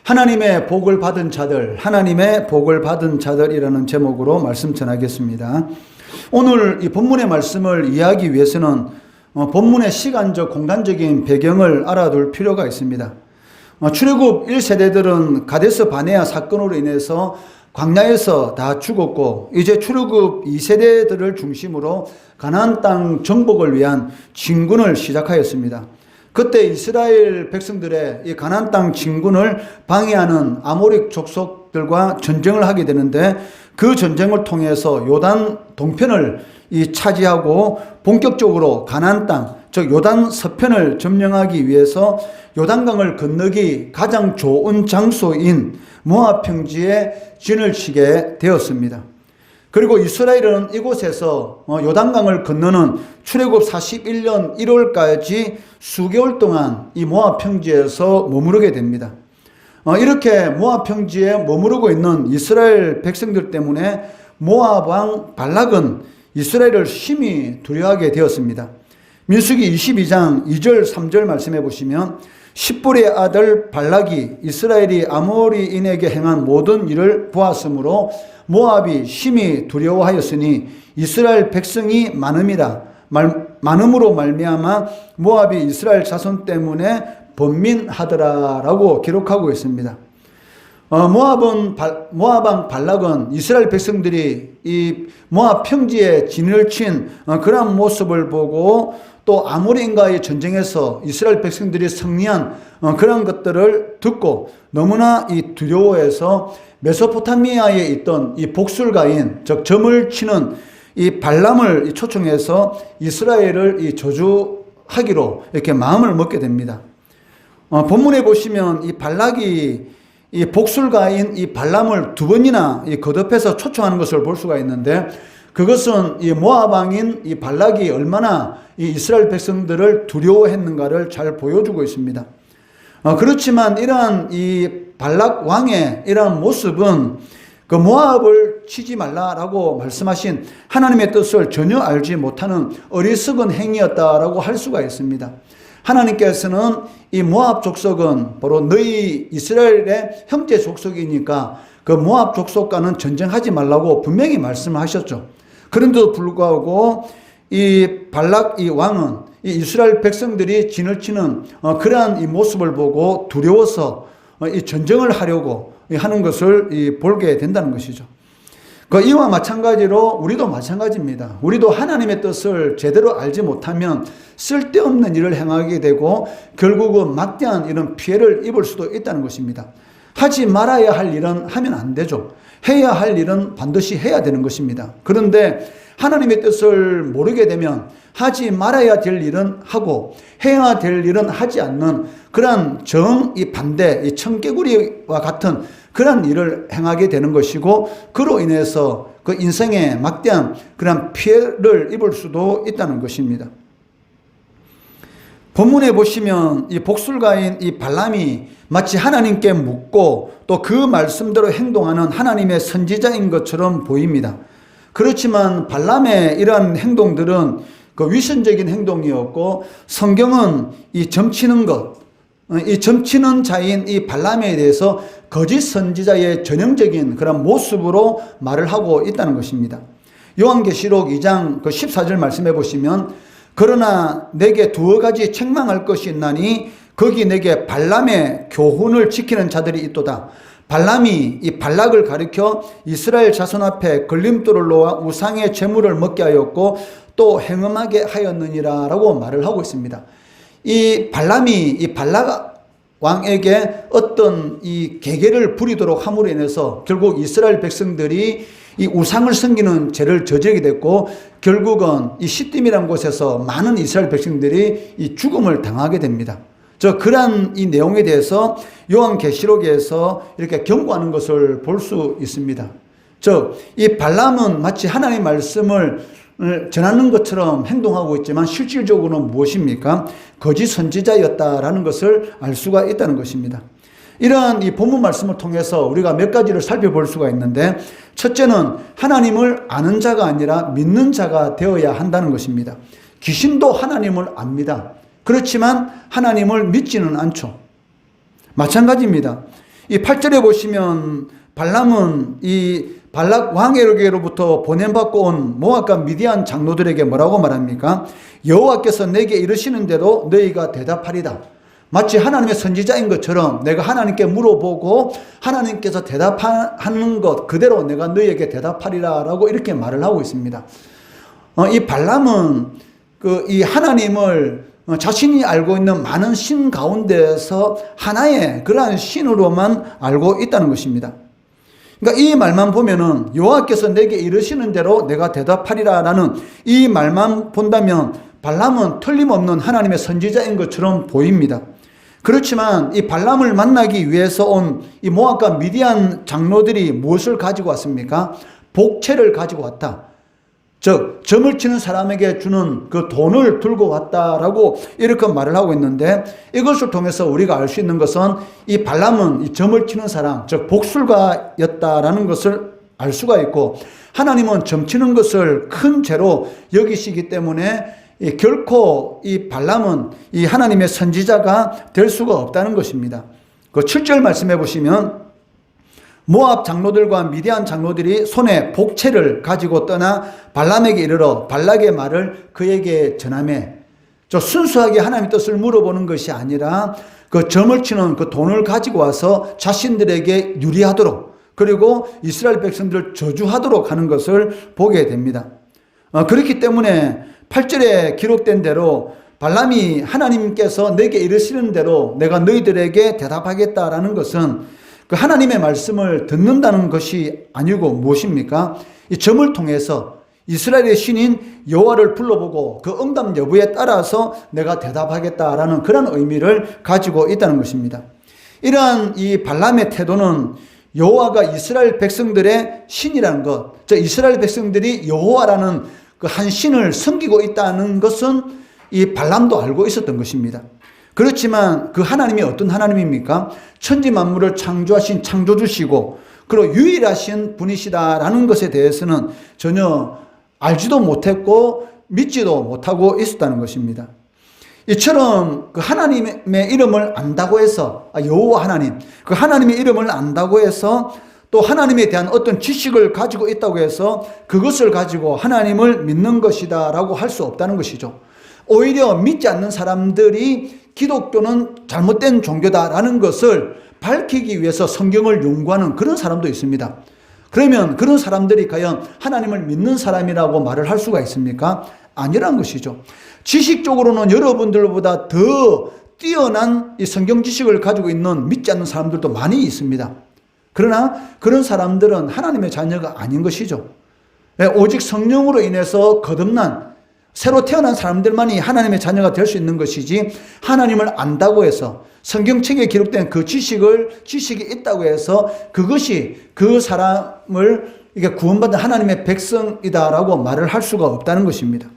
하나님의 복을 받은 자들, 하나님의 복을 받은 자들이라는 제목으로 말씀 전하겠습니다. 오늘 이 본문의 말씀을 이해하기 위해서는 본문의 시간적, 공간적인 배경을 알아둘 필요가 있습니다. 출애굽 1세대들은 가데스 바네아 사건으로 인해서 광야에서 다 죽었고, 이제 출애굽 2세대들을 중심으로 가나안 땅 정복을 위한 진군을 시작하였습니다. 그때 이스라엘 백성들의 이 가나안 땅 진군을 방해하는 아모릭 족속들과 전쟁을 하게 되는데, 그 전쟁을 통해서 요단 동편을 차지하고 본격적으로 가나안 땅, 즉 요단 서편을 점령하기 위해서 요단강을 건너기 가장 좋은 장소인 모압 평지에 진을 치게 되었습니다. 그리고 이스라엘은 이곳에서 요단강을 건너는 출애굽 41년 1월까지 수개월 동안 이 모압 평지에서 머무르게 됩니다. 이렇게 모압 평지에 머무르고 있는 이스라엘 백성들 때문에 모압 왕 발락은 이스라엘을 심히 두려워하게 되었습니다. 민수기 22장 2절 3절 말씀해 보시면, 십불의 아들 발락이 이스라엘이 아모리인에게 행한 모든 일을 보았으므로 모압이 심히 두려워하였으니 이스라엘 백성이 많음으로 말미암아 모압이 이스라엘 자손 때문에 번민하더라라고 기록하고 있습니다. 모압 왕 발락은 이스라엘 백성들이 이 모압 평지에 진을 친 그러한 모습을 보고, 또 아모리인과의 전쟁에서 이스라엘 백성들이 승리한 그런 것들을 듣고 너무나 두려워해서 메소포타미아에 있던 이 복술가인, 즉 점을 치는 이 발람을 초청해서 이스라엘을 저주하기로 이렇게 마음을 먹게 됩니다. 본문에 보시면 이 발락이 이 복술가인 이 발람을 두 번이나 거듭해서 초청하는 것을 볼 수가 있는데, 그것은 이 모압 왕인 이 발락이 얼마나 이 이스라엘 백성들을 두려워했는가를 잘 보여주고 있습니다. 그렇지만 이러한 이 발락 왕의 이러한 모습은 그 모압을 치지 말라라고 말씀하신 하나님의 뜻을 전혀 알지 못하는 어리석은 행위였다라고 할 수가 있습니다. 하나님께서는 이 모압 족속은 바로 너희 이스라엘의 형제 족속이니까 그 모압 족속과는 전쟁하지 말라고 분명히 말씀하셨죠. 그런데도 불구하고 이 발락 이 왕은 이 이스라엘 백성들이 진을 치는 그러한 이 모습을 보고 두려워서 이 전쟁을 하려고 하는 것을 보게 된다는 것이죠. 이와 마찬가지로 우리도 마찬가지입니다. 우리도 하나님의 뜻을 제대로 알지 못하면 쓸데없는 일을 행하게 되고 결국은 막대한 이런 피해를 입을 수도 있다는 것입니다. 하지 말아야 할 일은 하면 안 되죠. 해야 할 일은 반드시 해야 되는 것입니다. 그런데 하나님의 뜻을 모르게 되면 하지 말아야 될 일은 하고 해야 될 일은 하지 않는 그러한 반대, 이 청개구리와 같은 그런 일을 행하게 되는 것이고, 그로 인해서 그 인생에 막대한 그런 피해를 입을 수도 있다는 것입니다. 본문에 보시면 이 복술가인 이 발람이 마치 하나님께 묻고 또 그 말씀대로 행동하는 하나님의 선지자인 것처럼 보입니다. 그렇지만 발람의 이러한 행동들은 그 위선적인 행동이었고, 성경은 이 점치는 것, 이 점치는 자인 이 발람에 대해서 거짓 선지자의 전형적인 그런 모습으로 말을 하고 있다는 것입니다. 요한계시록 2장 14절 말씀해 보시면, 그러나 내게 두어 가지 책망할 것이 있나니 거기 내게 발람의 교훈을 지키는 자들이 있도다. 발람이 이 발락을 가리켜 이스라엘 자손 앞에 걸림돌을 놓아 우상의 제물을 먹게 하였고 또 행음하게 하였느니라 라고 말을 하고 있습니다. 이 발람이 이 발락 왕에게 어떤 이 계계를 부리도록 함으로 인해서 결국 이스라엘 백성들이 이 우상을 섬기는 죄를 저지르게 됐고, 결국은 이 시딤이라는 곳에서 많은 이스라엘 백성들이 이 죽음을 당하게 됩니다. 그러한 이 내용에 대해서 요한계시록에서 이렇게 경고하는 것을 볼 수 있습니다. 이 발람은 마치 하나님의 말씀을 전하는 것처럼 행동하고 있지만 실질적으로는 무엇입니까? 거짓 선지자였다라는 것을 알 수가 있다는 것입니다. 이러한 이 본문 말씀을 통해서 우리가 몇 가지를 살펴볼 수가 있는데, 첫째는 하나님을 아는 자가 아니라 믿는 자가 되어야 한다는 것입니다. 귀신도 하나님을 압니다. 그렇지만 하나님을 믿지는 않죠. 마찬가지입니다. 이 8절에 보시면 발람은 이 발락 왕에게로부터 보냄받고 온 모압과 미디안 장로들에게 뭐라고 말합니까? 여호와께서 내게 이르시는 대로 너희가 대답하리다. 마치 하나님의 선지자인 것처럼 내가 하나님께 물어보고 하나님께서 대답하는 것 그대로 내가 너희에게 대답하리라 라고 이렇게 말을 하고 있습니다. 이 발람은 이 하나님을 자신이 알고 있는 많은 신 가운데서 하나의 그러한 신으로만 알고 있다는 것입니다. 그러니까 이 말만 보면은 여호와께서 내게 이르시는 대로 내가 대답하리라 라는 이 말만 본다면 발람은 틀림없는 하나님의 선지자인 것처럼 보입니다. 그렇지만 이 발람을 만나기 위해서 온 이 모압과 미디안 장로들이 무엇을 가지고 왔습니까? 복채를 가지고 왔다. 즉 점을 치는 사람에게 주는 그 돈을 들고 왔다라고 이렇게 말을 하고 있는데, 이것을 통해서 우리가 알 수 있는 것은 이 발람은 이 점을 치는 사람, 즉 복술가였다라는 것을 알 수가 있고, 하나님은 점 치는 것을 큰 죄로 여기시기 때문에 결코 이 발람은 이 하나님의 선지자가 될 수가 없다는 것입니다. 그 7절 말씀해 보시면 모압 장로들과 미디안 장로들이 손에 복채를 가지고 떠나 발람에게 이르러 발락의 말을 그에게 전하매, 순수하게 하나님의 뜻을 물어보는 것이 아니라 그 점을 치는 그 돈을 가지고 와서 자신들에게 유리하도록, 그리고 이스라엘 백성들을 저주하도록 하는 것을 보게 됩니다. 그렇기 때문에 8절에 기록된 대로 발람이 하나님께서 내게 이르시는 대로 내가 너희들에게 대답하겠다라는 것은 그 하나님의 말씀을 듣는다는 것이 아니고 무엇입니까? 이 점을 통해서 이스라엘의 신인 여호와를 불러보고 그 응답 여부에 따라서 내가 대답하겠다라는 그런 의미를 가지고 있다는 것입니다. 이러한 이 발람의 태도는 여호와가 이스라엘 백성들의 신이라는 것, 즉 이스라엘 백성들이 여호와라는 그 한 신을 섬기고 있다는 것은 이 발람도 알고 있었던 것입니다. 그렇지만 그 하나님이 어떤 하나님입니까? 천지 만물을 창조하신 창조주시고 그리고 유일하신 분이시다라는 것에 대해서는 전혀 알지도 못했고 믿지도 못하고 있었다는 것입니다. 이처럼 그 하나님의 이름을 안다고 해서, 여호와 하나님, 그 하나님의 이름을 안다고 해서 또 하나님에 대한 어떤 지식을 가지고 있다고 해서 그것을 가지고 하나님을 믿는 것이다 라고 할 수 없다는 것이죠. 오히려 믿지 않는 사람들이 기독교는 잘못된 종교다라는 것을 밝히기 위해서 성경을 연구하는 그런 사람도 있습니다. 그러면 그런 사람들이 과연 하나님을 믿는 사람이라고 말을 할 수가 있습니까? 아니란 것이죠. 지식적으로는 여러분들보다 더 뛰어난 이 성경 지식을 가지고 있는 믿지 않는 사람들도 많이 있습니다. 그러나 그런 사람들은 하나님의 자녀가 아닌 것이죠. 오직 성령으로 인해서 거듭난 새로 태어난 사람들만이 하나님의 자녀가 될 수 있는 것이지, 하나님을 안다고 해서 성경책에 기록된 그 지식이 있다고 해서 그것이 그 사람을 이게 구원받은 하나님의 백성이다라고 말을 할 수가 없다는 것입니다.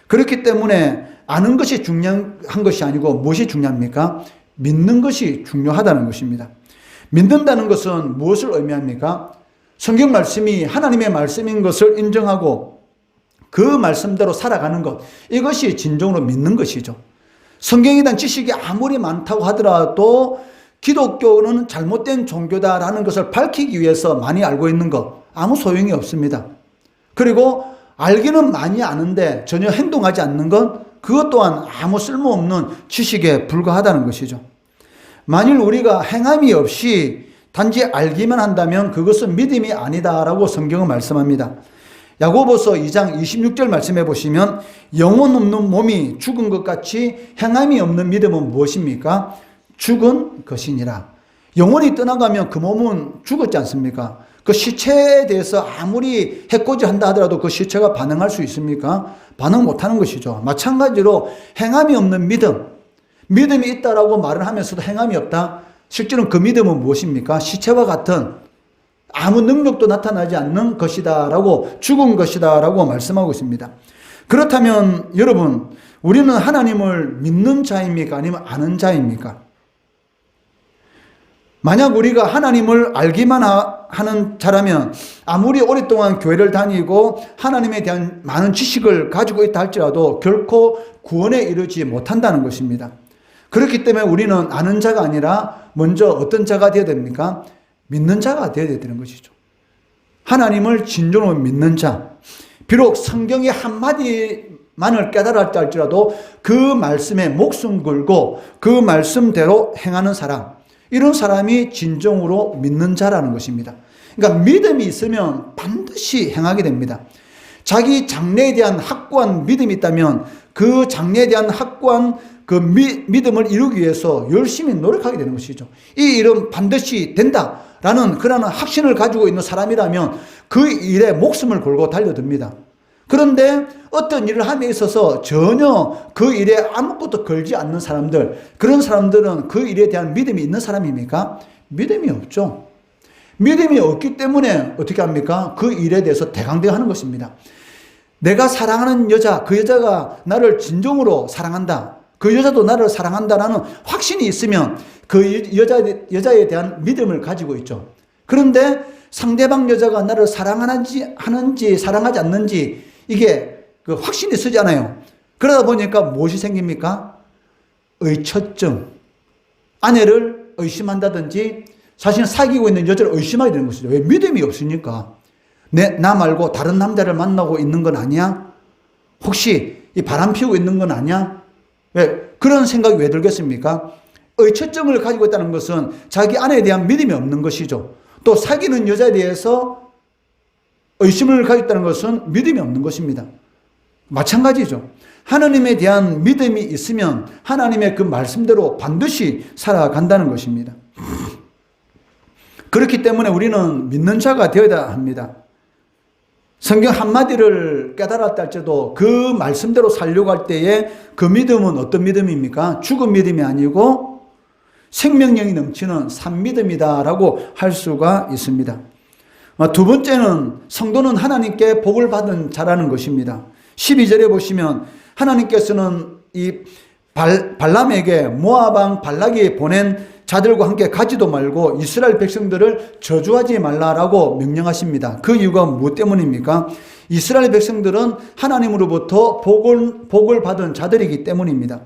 그렇기 때문에 아는 것이 중요한 것이 아니고 무엇이 중요합니까? 믿는 것이 중요하다는 것입니다. 믿는다는 것은 무엇을 의미합니까? 성경 말씀이 하나님의 말씀인 것을 인정하고 그 말씀대로 살아가는 것, 이것이 진정으로 믿는 것이죠. 성경에 대한 지식이 아무리 많다고 하더라도 기독교는 잘못된 종교다라는 것을 밝히기 위해서 많이 알고 있는 것, 아무 소용이 없습니다. 그리고 알기는 많이 아는데 전혀 행동하지 않는 것, 그것 또한 아무 쓸모없는 지식에 불과하다는 것이죠. 만일 우리가 행함이 없이 단지 알기만 한다면 그것은 믿음이 아니다라고 성경은 말씀합니다. 야고보서 2장 26절 말씀해 보시면 영혼 없는 몸이 죽은 것 같이 행함이 없는 믿음은 무엇입니까? 죽은 것이니라. 영혼이 떠나가면 그 몸은 죽었지 않습니까? 그 시체에 대해서 아무리 해코지 한다 하더라도 그 시체가 반응할 수 있습니까? 반응 못하는 것이죠. 마찬가지로 행함이 없는 믿음이 있다라고 말을 하면서도 행함이 없다? 실제로는 그 믿음은 무엇입니까? 시체와 같은 아무 능력도 나타나지 않는 것이다라고, 죽은 것이다라고 말씀하고 있습니다. 그렇다면 여러분, 우리는 하나님을 믿는 자입니까? 아니면 아는 자입니까? 만약 우리가 하나님을 알기만 하는 자라면 아무리 오랫동안 교회를 다니고 하나님에 대한 많은 지식을 가지고 있다 할지라도 결코 구원에 이르지 못한다는 것입니다. 그렇기 때문에 우리는 아는 자가 아니라 먼저 어떤 자가 되어야 됩니까? 믿는 자가 되어야 되는 것이죠. 하나님을 진정으로 믿는 자. 비록 성경의 한마디만을 깨달았다 할지라도 그 말씀에 목숨 걸고 그 말씀대로 행하는 사람, 이런 사람이 진정으로 믿는 자라는 것입니다. 그러니까 믿음이 있으면 반드시 행하게 됩니다. 자기 장래에 대한 확고한 믿음이 있다면 그 장래에 대한 확고한 그 믿음을 이루기 위해서 열심히 노력하게 되는 것이죠. 이 일은 반드시 된다라는 그러한 확신을 가지고 있는 사람이라면 그 일에 목숨을 걸고 달려듭니다. 그런데 어떤 일을 함에 있어서 전혀 그 일에 아무것도 걸지 않는 사람들, 그런 사람들은 그 일에 대한 믿음이 있는 사람입니까? 믿음이 없죠. 믿음이 없기 때문에 어떻게 합니까? 그 일에 대해서 대강대하는 것입니다. 내가 사랑하는 여자, 그 여자가 나를 진정으로 사랑한다, 그 여자도 나를 사랑한다라는 확신이 있으면 그 여자에 대한 믿음을 가지고 있죠. 그런데 상대방 여자가 나를 사랑하는지 사랑하지 않는지 이게 그 확신이 서잖아요. 그러다 보니까 무엇이 생깁니까? 의처증. 아내를 의심한다든지 자신을 사귀고 있는 여자를 의심하게 되는 것이죠. 왜? 믿음이 없으니까. 나 말고 다른 남자를 만나고 있는 건 아니야? 혹시 이 바람 피우고 있는 건 아니야? 왜? 그런 생각이 왜 들겠습니까? 의처증을 가지고 있다는 것은 자기 아내에 대한 믿음이 없는 것이죠. 또 사귀는 여자에 대해서 의심을 가지고 있다는 것은 믿음이 없는 것입니다. 마찬가지죠. 하나님에 대한 믿음이 있으면 하나님의 그 말씀대로 반드시 살아간다는 것입니다. 그렇기 때문에 우리는 믿는 자가 되어야 합니다. 성경 한마디를 깨달았다 할지라도 그 말씀대로 살려고 할 때에 그 믿음은 어떤 믿음입니까? 죽은 믿음이 아니고 생명력이 넘치는 산 믿음이다라고 할 수가 있습니다. 두 번째는 성도는 하나님께 복을 받은 자라는 것입니다. 12절에 보시면 하나님께서는 이 발람에게 모압 왕 발락이 보낸 자들과 함께 가지도 말고 이스라엘 백성들을 저주하지 말라라고 명령하십니다. 그 이유가 무엇 때문입니까? 이스라엘 백성들은 하나님으로부터 복을 받은 자들이기 때문입니다.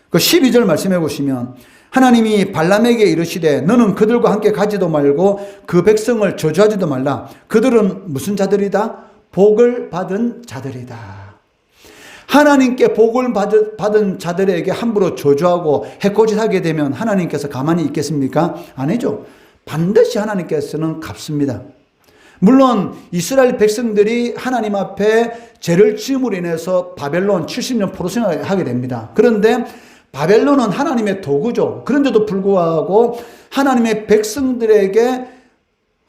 그 12절 말씀해 보시면 하나님이 발람에게 이르시되 너는 그들과 함께 가지도 말고 그 백성을 저주하지도 말라. 그들은 무슨 자들이다? 복을 받은 자들이다. 하나님께 복을 받은 자들에게 함부로 저주하고 해코지하게 되면 하나님께서 가만히 있겠습니까? 아니죠. 반드시 하나님께서는 갚습니다. 물론 이스라엘 백성들이 하나님 앞에 죄를 지음으로 인해서 바벨론 70년 포로생활을 하게 됩니다. 그런데 바벨론은 하나님의 도구죠. 그런데도 불구하고 하나님의 백성들에게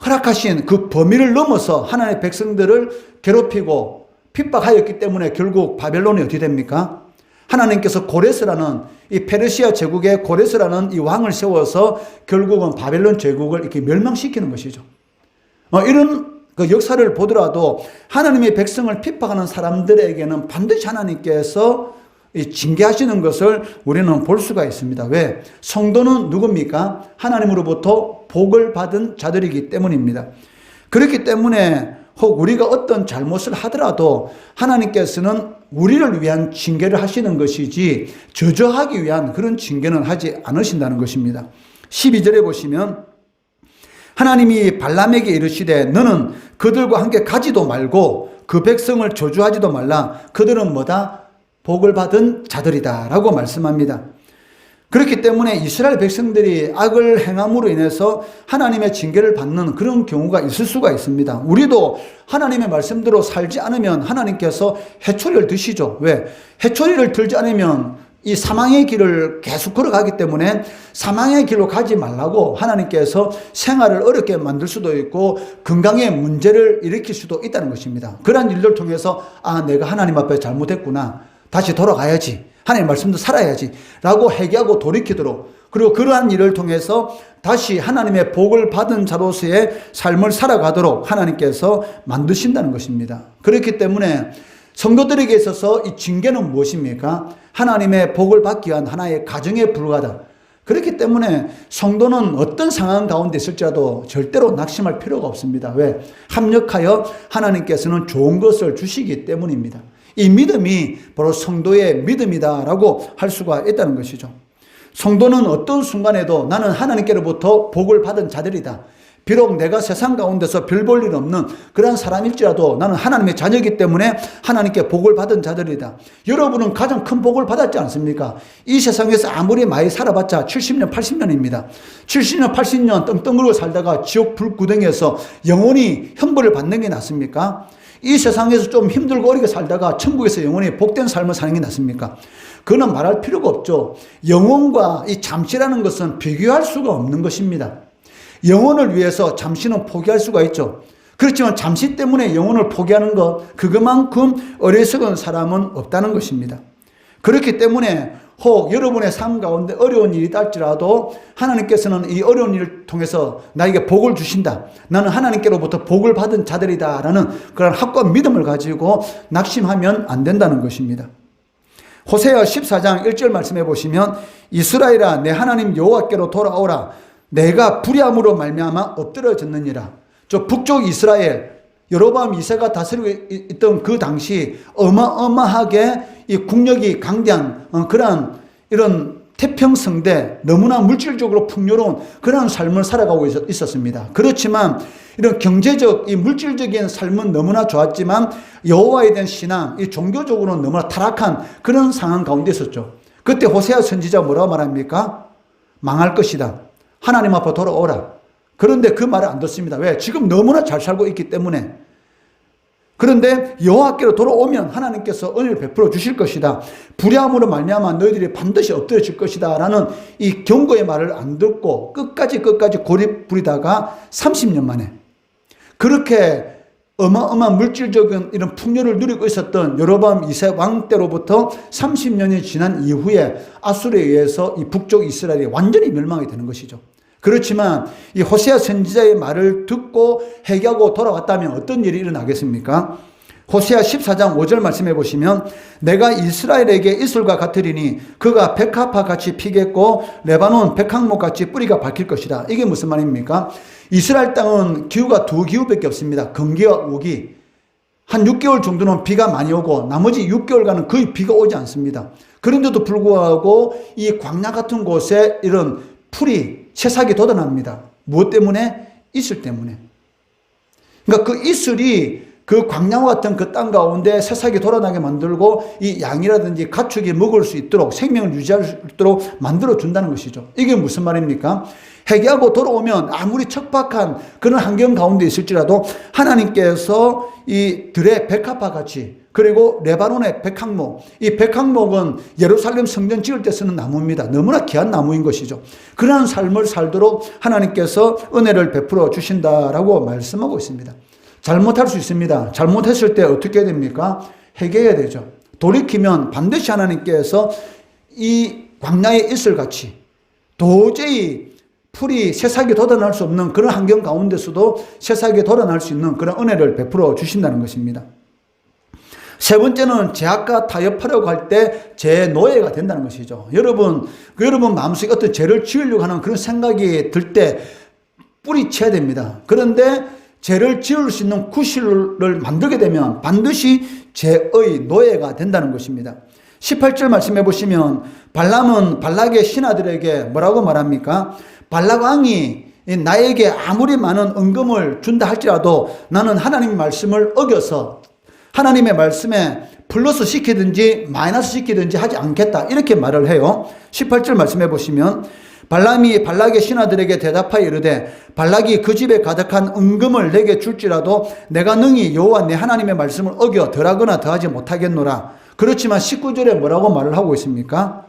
허락하신 그 범위를 넘어서 하나님의 백성들을 괴롭히고 핍박하였기 때문에 결국 바벨론이 어떻게 됩니까? 하나님께서 고레스라는 이 페르시아 제국의 고레스라는 이 왕을 세워서 결국은 바벨론 제국을 이렇게 멸망시키는 것이죠. 이런 그 역사를 보더라도 하나님의 백성을 핍박하는 사람들에게는 반드시 하나님께서 징계하시는 것을 우리는 볼 수가 있습니다. 왜? 성도는 누굽니까? 하나님으로부터 복을 받은 자들이기 때문입니다. 그렇기 때문에 혹 우리가 어떤 잘못을 하더라도 하나님께서는 우리를 위한 징계를 하시는 것이지 저주하기 위한 그런 징계는 하지 않으신다는 것입니다. 12절에 보시면 하나님이 발람에게 이르시되 너는 그들과 함께 가지도 말고 그 백성을 저주하지도 말라. 그들은 뭐다? 복을 받은 자들이다 라고 말씀합니다. 그렇기 때문에 이스라엘 백성들이 악을 행함으로 인해서 하나님의 징계를 받는 그런 경우가 있을 수가 있습니다. 우리도 하나님의 말씀대로 살지 않으면 하나님께서 해초리를 드시죠. 왜? 해초리를 들지 않으면 이 사망의 길을 계속 걸어가기 때문에 사망의 길로 가지 말라고 하나님께서 생활을 어렵게 만들 수도 있고 건강에 문제를 일으킬 수도 있다는 것입니다. 그러한 일들 통해서 내가 하나님 앞에 잘못했구나. 다시 돌아가야지. 하나님의 말씀도 살아야지. 라고 회개하고 돌이키도록 그리고 그러한 일을 통해서 다시 하나님의 복을 받은 자로서의 삶을 살아가도록 하나님께서 만드신다는 것입니다. 그렇기 때문에 성도들에게 있어서 이 징계는 무엇입니까? 하나님의 복을 받기 위한 하나의 가정에 불과하다. 그렇기 때문에 성도는 어떤 상황 가운데 있을지라도 절대로 낙심할 필요가 없습니다. 왜? 합력하여 하나님께서는 좋은 것을 주시기 때문입니다. 이 믿음이 바로 성도의 믿음이다라고 할 수가 있다는 것이죠. 성도는 어떤 순간에도 나는 하나님께로부터 복을 받은 자들이다. 비록 내가 세상 가운데서 별 볼 일 없는 그러한 사람일지라도 나는 하나님의 자녀이기 때문에 하나님께 복을 받은 자들이다. 여러분은 가장 큰 복을 받았지 않습니까? 이 세상에서 아무리 많이 살아봤자 70년, 80년입니다. 70년, 80년 떵떵거리고 살다가 지옥 불구덩이에서 영원히 형벌을 받는 게 낫습니까? 이 세상에서 좀 힘들고 어렵게 살다가 천국에서 영원히 복된 삶을 사는 게 낫습니까? 그거는 말할 필요가 없죠. 영혼과 이 잠시라는 것은 비교할 수가 없는 것입니다. 영혼을 위해서 잠시는 포기할 수가 있죠. 그렇지만 잠시 때문에 영혼을 포기하는 것, 그것만큼 어리석은 사람은 없다는 것입니다. 그렇기 때문에 혹 여러분의 삶 가운데 어려운 일이 있달지라도 하나님께서는 이 어려운 일을 통해서 나에게 복을 주신다. 나는 하나님께로부터 복을 받은 자들이다 라는 그런 확고한 믿음을 가지고 낙심하면 안 된다는 것입니다. 호세아 14장 1절 말씀해 보시면 이스라엘아 내 하나님 여호와께로 돌아오라. 내가 불의함으로 말미암아 엎드러졌느니라. 저 북쪽 이스라엘 여로보암 2세가 다스리고 있던 그 당시 어마어마하게 이 국력이 강대한 그러한 이런 태평성대 너무나 물질적으로 풍요로운 그러한 삶을 살아가고 있었습니다. 그렇지만 이런 경제적 이 물질적인 삶은 너무나 좋았지만 여호와에 대한 신앙, 이 종교적으로는 너무나 타락한 그런 상황 가운데 있었죠. 그때 호세아 선지자가 뭐라고 말합니까? 망할 것이다. 하나님 앞으로 돌아오라. 그런데 그 말을 안 듣습니다. 왜? 지금 너무나 잘 살고 있기 때문에. 그런데 여호와께로 돌아오면 하나님께서 은혜를 베풀어 주실 것이다. 불의함으로 말미암아 너희들이 반드시 엎드려질 것이다 라는 이 경고의 말을 안 듣고 끝까지 고집 부리다가 30년 만에 그렇게 어마어마한 물질적인 이런 풍요를 누리고 있었던 여로보암 2세 왕 때로부터 30년이 지난 이후에 아수르에 의해서 이 북쪽 이스라엘이 완전히 멸망이 되는 것이죠. 그렇지만 이 호세아 선지자의 말을 듣고 회개하고 돌아왔다면 어떤 일이 일어나겠습니까? 호세아 14장 5절 말씀해 보시면 내가 이스라엘에게 이슬과 같으리니 그가 백합화 같이 피겠고 레바논 백항목 같이 뿌리가 박힐 것이다. 이게 무슨 말입니까? 이스라엘 땅은 기후가 두 기후밖에 없습니다. 건기와 우기. 한 6개월 정도는 비가 많이 오고 나머지 6개월간은 거의 비가 오지 않습니다. 그런데도 불구하고 이 광야 같은 곳에 이런 풀이 새싹이 돋아납니다. 무엇 때문에? 이슬 때문에. 그러니까 그 이슬이 그 광야와 같은 그 땅 가운데 새싹이 돋아나게 만들고 이 양이라든지 가축이 먹을 수 있도록 생명을 유지할 수 있도록 만들어준다는 것이죠. 이게 무슨 말입니까? 회개하고 돌아오면 아무리 척박한 그런 환경 가운데 있을지라도 하나님께서 이 들의 백합화 같이 그리고 레바논의 백항목, 이 백항목은 예루살렘 성전 지을 때 쓰는 나무입니다. 너무나 귀한 나무인 것이죠. 그러한 삶을 살도록 하나님께서 은혜를 베풀어 주신다라고 말씀하고 있습니다. 잘못할 수 있습니다. 잘못했을 때 어떻게 됩니까? 회개해야 되죠. 돌이키면 반드시 하나님께서 이 광야의 이슬같이 도저히 풀이 새싹이 돋아날 수 없는 그런 환경 가운데서도 새싹이 돋아날 수 있는 그런 은혜를 베풀어 주신다는 것입니다. 세 번째는 죄악과 타협하려고 할 때 죄노예가 된다는 것이죠. 여러분 마음속에 어떤 죄를 지으려고 하는 그런 생각이 들 때 뿌리쳐야 됩니다. 그런데 죄를 지을 수 있는 구실을 만들게 되면 반드시 죄의 노예가 된다는 것입니다. 18절 말씀해 보시면 발람은 발락의 신하들에게 뭐라고 말합니까? 발락 왕이 나에게 아무리 많은 은금을 준다 할지라도 나는 하나님의 말씀을 어겨서 하나님의 말씀에 플러스 시키든지 마이너스 시키든지 하지 않겠다 이렇게 말을 해요. 18절 말씀해 보시면 발람이 발락의 신하들에게 대답하여 이르되 발락이 그 집에 가득한 은금을 내게 줄지라도 내가 능히 여호와 내 하나님의 말씀을 어겨 덜하거나 더하지 못하겠노라. 그렇지만 19절에 뭐라고 말을 하고 있습니까?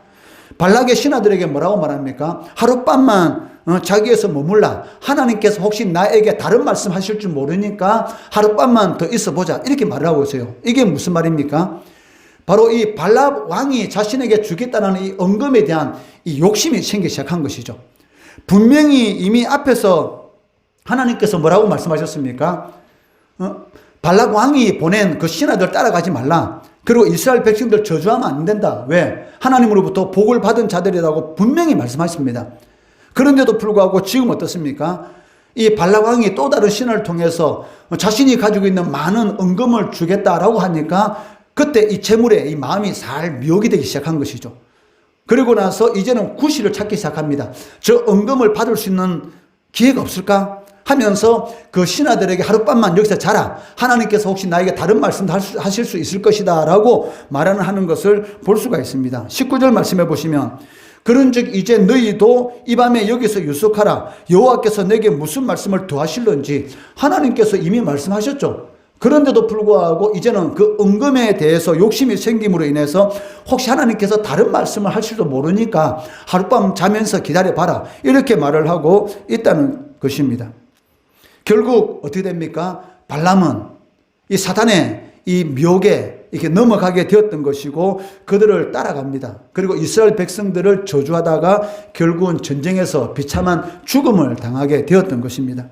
발락의 신하들에게 뭐라고 말합니까? 하룻밤만 자기에서 머물라. 하나님께서 혹시 나에게 다른 말씀 하실 줄 모르니까 하룻밤만 더 있어 보자. 이렇게 말을 하고 있어요. 이게 무슨 말입니까? 바로 이 발락 왕이 자신에게 주겠다는 이 은금에 대한 이 욕심이 생기기 시작한 것이죠. 분명히 이미 앞에서 하나님께서 뭐라고 말씀하셨습니까? 발락 왕이 보낸 그 신하들 따라가지 말라. 그리고 이스라엘 백성들 저주하면 안 된다. 왜? 하나님으로부터 복을 받은 자들이라고 분명히 말씀하십니다. 그런데도 불구하고 지금 어떻습니까? 이 발락 왕이 또 다른 신하를 통해서 자신이 가지고 있는 많은 은금을 주겠다라고 하니까 그때 이 재물에 이 마음이 살 미혹이 되기 시작한 것이죠. 그리고 나서 이제는 구실을 찾기 시작합니다. 저 은금을 받을 수 있는 기회가 없을까 하면서 그 신하들에게 하룻밤만 여기서 자라. 하나님께서 혹시 나에게 다른 말씀도 하실 수 있을 것이다 라고 말하는 것을 볼 수가 있습니다. 19절 말씀해 보시면 그런즉 이제 너희도 이 밤에 여기서 유숙하라. 여호와께서 내게 무슨 말씀을 더하실런지 하나님께서 이미 말씀하셨죠. 그런데도 불구하고 이제는 그 은금에 대해서 욕심이 생김으로 인해서 혹시 하나님께서 다른 말씀을 하실지도 모르니까 하룻밤 자면서 기다려봐라. 이렇게 말을 하고 있다는 것입니다. 결국 어떻게 됩니까? 발람은 이 사단의 이 미혹에 이렇게 넘어가게 되었던 것이고 그들을 따라갑니다. 그리고 이스라엘 백성들을 저주하다가 결국은 전쟁에서 비참한 죽음을 당하게 되었던 것입니다.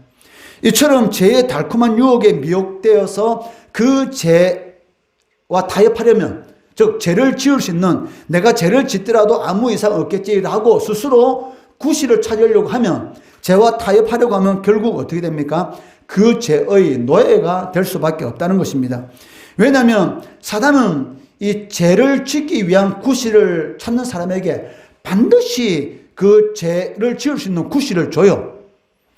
이처럼 죄의 달콤한 유혹에 미혹되어서 그 죄와 타협하려면, 즉 죄를 지을 수 있는, 내가 죄를 짓더라도 아무 이상 없겠지라고 스스로 구실을 찾으려고 하면, 죄와 타협하려고 하면 결국 어떻게 됩니까? 그 죄의 노예가 될 수밖에 없다는 것입니다. 왜냐하면 사단은 이 죄를 짓기 위한 구실을 찾는 사람에게 반드시 그 죄를 지을 수 있는 구실을 줘요.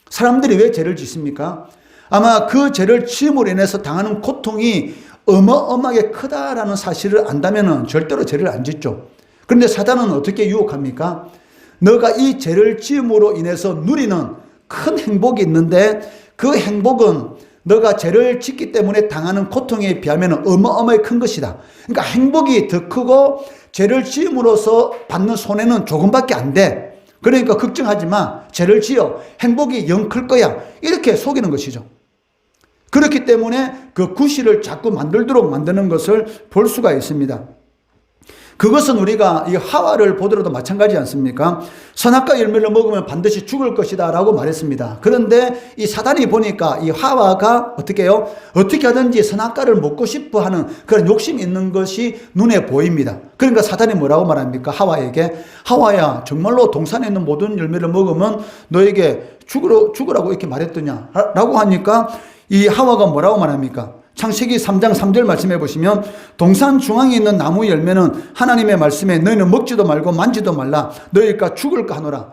사람들이 왜 죄를 짓습니까? 아마 그 죄를 지음으로 인해서 당하는 고통이 어마어마하게 크다라는 사실을 안다면 절대로 죄를 안 짓죠. 그런데 사단은 어떻게 유혹합니까? 너가 이 죄를 지음으로 인해서 누리는 큰 행복이 있는데 그 행복은 너가 죄를 짓기 때문에 당하는 고통에 비하면 어마어마하게 큰 것이다. 그러니까 행복이 더 크고 죄를 지음으로써 받는 손해는 조금밖에 안 돼. 그러니까 걱정하지 마. 죄를 지어. 행복이 영 클 거야. 이렇게 속이는 것이죠. 그렇기 때문에 그 구실을 자꾸 만들도록 만드는 것을 볼 수가 있습니다. 그것은 우리가 이 하와를 보더라도 마찬가지지 않습니까? 선악과 열매를 먹으면 반드시 죽을 것이다 라고 말했습니다. 그런데 이 사단이 보니까 이 하와가 어떻게 해요? 어떻게 하든지 선악과를 먹고 싶어 하는 그런 욕심이 있는 것이 눈에 보입니다. 그러니까 사단이 뭐라고 말합니까? 하와에게, 하와야 정말로 동산에 있는 모든 열매를 먹으면 너에게 죽으라고 이렇게 말했더냐 라고 하니까 이 하와가 뭐라고 말합니까? 창세기 3장 3절 말씀해 보시면 동산 중앙에 있는 나무 열매는 하나님의 말씀에 너희는 먹지도 말고 만지도 말라. 너희가 죽을까 하노라.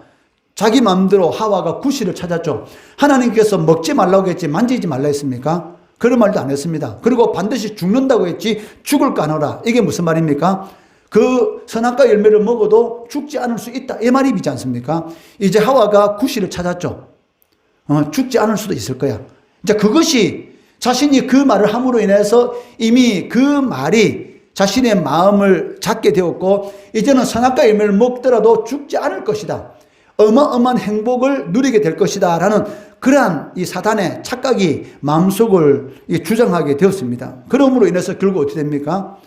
자기 마음대로 하와가 구실을 찾았죠. 하나님께서 먹지 말라고 했지 만지지 말라 했습니까? 그런 말도 안 했습니다. 그리고 반드시 죽는다고 했지 죽을까 하노라. 이게 무슨 말입니까? 그 선악과 열매를 먹어도 죽지 않을 수 있다. 이 말이지 않습니까? 이제 하와가 구실을 찾았죠. 죽지 않을 수도 있을 거야. 이제 그것이 자신이 그 말을 함으로 인해서 이미 그 말이 자신의 마음을 잡게 되었고 이제는 선악과 열매를 먹더라도 죽지 않을 것이다. 어마어마한 행복을 누리게 될 것이다 라는 그러한 이 사단의 착각이 마음속을 주장하게 되었습니다. 그러므로 인해서 결국 어떻게 됩니까?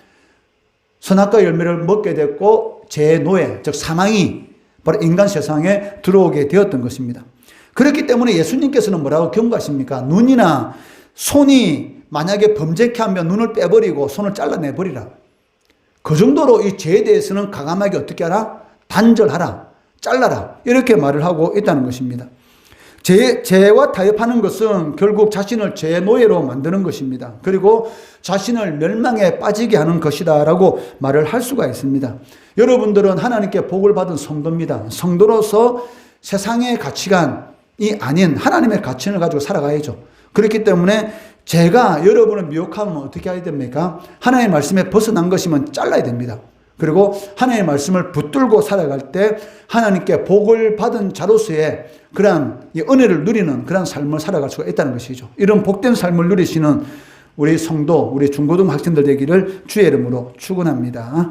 선악과 열매를 먹게 됐고 죄노예, 즉 사망이 바로 인간 세상에 들어오게 되었던 것입니다. 그렇기 때문에 예수님께서는 뭐라고 경고하십니까? 눈이나 손이 만약에 범죄케 하면 눈을 빼버리고 손을 잘라내버리라. 그 정도로 이 죄에 대해서는 과감하게 어떻게 하라? 단절하라. 잘라라. 이렇게 말을 하고 있다는 것입니다. 죄와 타협하는 것은 결국 자신을 죄의 노예로 만드는 것입니다. 그리고 자신을 멸망에 빠지게 하는 것이다 라고 말을 할 수가 있습니다. 여러분들은 하나님께 복을 받은 성도입니다. 성도로서 세상의 가치관이 아닌 하나님의 가치를 가지고 살아가야죠. 그렇기 때문에 죄가 여러분을 미혹하면 어떻게 해야 됩니까? 하나님의 말씀에 벗어난 것이면 잘라야 됩니다. 그리고 하나님의 말씀을 붙들고 살아갈 때 하나님께 복을 받은 자로서의 그러한 은혜를 누리는 그런 삶을 살아갈 수가 있다는 것이죠. 이런 복된 삶을 누리시는 우리 성도, 우리 중고등 학생들 되기를 주의 이름으로 축원합니다.